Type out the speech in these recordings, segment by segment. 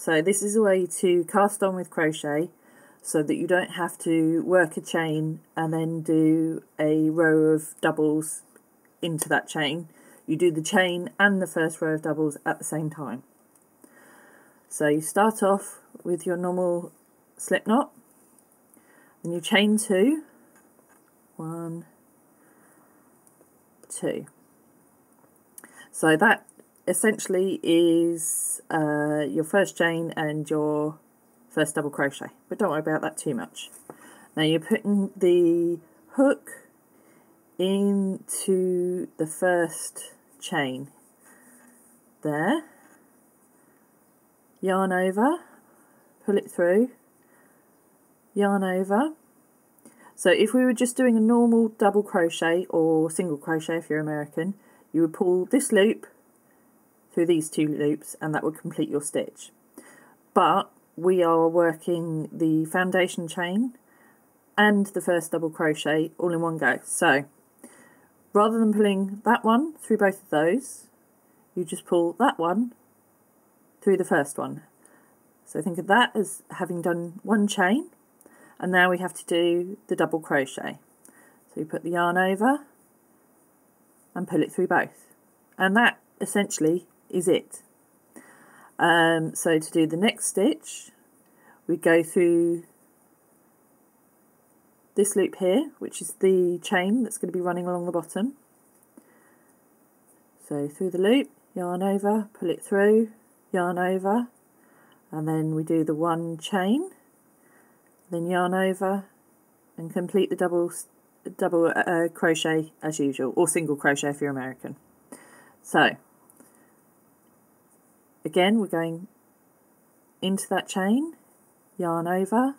So this is a way to cast on with crochet so that you don't have to work a chain and then do a row of doubles into that chain. You do the chain and the first row of doubles at the same time. So you start off with your normal slip knot, then you chain 2, 1, 2. So that essentially is your first chain and your first double crochet, but don't worry about that too much. Now you're putting the hook into the first chain there, yarn over, pull it through, yarn over. So if we were just doing a normal double crochet or single crochet if you're American, you would pull this loop through these 2 loops and that would complete your stitch. But we are working the foundation chain and the first double crochet all in one go. So rather than pulling that one through both of those, you just pull that one through the first one. So think of that as having done one chain, and now we have to do the double crochet. So you put the yarn over and pull it through both, and that essentially is it. So to do the next stitch, we go through this loop here, which is the chain that's going to be running along the bottom. So through the loop, yarn over, pull it through, yarn over, and then we do the one chain, then yarn over and complete the double crochet as usual, or single crochet if you're American. So again, we're going into that chain, yarn over,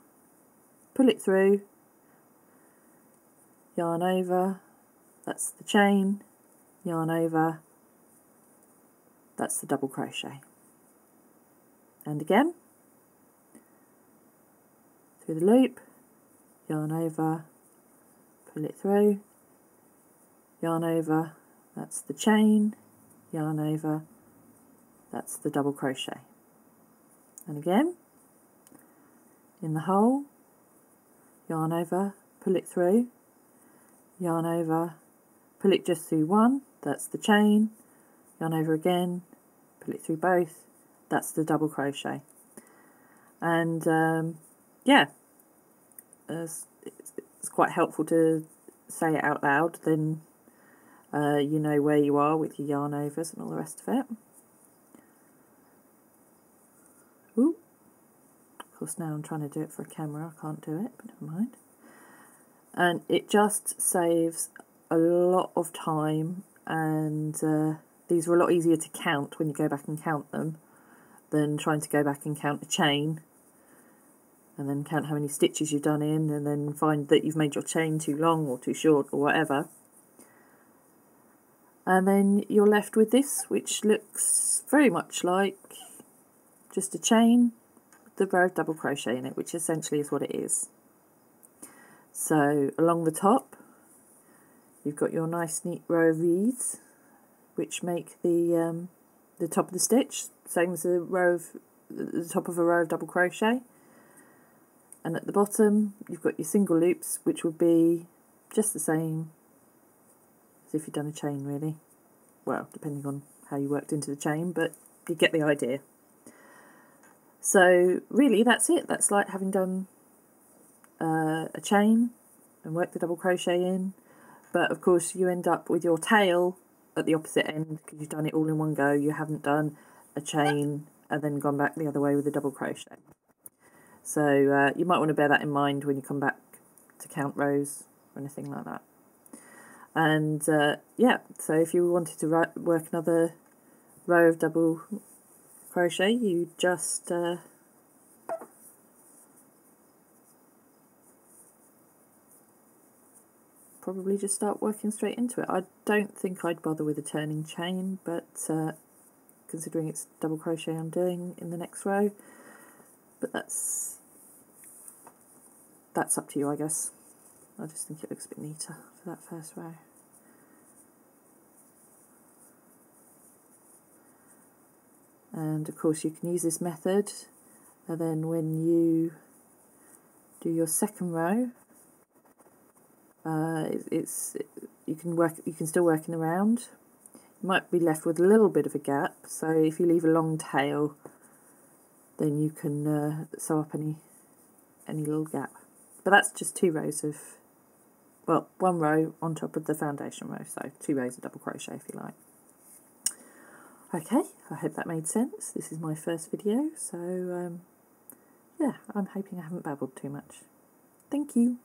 pull it through, yarn over, that's the chain, yarn over, that's the double crochet. And again, through the loop, yarn over, pull it through, yarn over, that's the chain, yarn over, that's the double crochet. And again, in the hole, yarn over, pull it through, yarn over, pull it just through one, that's the chain, yarn over again, pull it through both, that's the double crochet. And yeah, it's quite helpful to say it out loud, then you know where you are with your yarn overs and all the rest of it. Ooh. Of course now I'm trying to do it for a camera, I can't do it, but never mind. And it just saves a lot of time, and these are a lot easier to count when you go back and count them than trying to go back and count a chain and then count how many stitches you've done in and then find that you've made your chain too long or too short or whatever. And then you're left with this, which looks very much like just a chain with the row of double crochet in it, which essentially is what it is. So along the top you've got your nice neat row of wreaths which make the top of the stitch, same as the top of a row of double crochet. And at the bottom you've got your single loops, which would be just the same as if you'd done a chain, really. Well, depending on how you worked into the chain, but you get the idea. So really that's it. That's like having done a chain and worked the double crochet in, but of course you end up with your tail at the opposite end because you've done it all in one go. You haven't done a chain and then gone back the other way with a double crochet. So you might want to bear that in mind when you come back to count rows or anything like that. And yeah, so if you wanted to work another row of double crochet, you just probably just start working straight into it. I don't think I'd bother with a turning chain, but considering it's double crochet I'm doing in the next row, but that's up to you, I guess. I just think it looks a bit neater for that first row. And of course you can use this method, and then when you do your second row, you can still work in the round. You might be left with a little bit of a gap, so if you leave a long tail, then you can sew up any little gap. But that's just 2 rows of, well, 1 row on top of the foundation row, so 2 rows of double crochet if you like. Okay, I hope that made sense. This is my first video, so yeah, I'm hoping I haven't babbled too much. Thank you.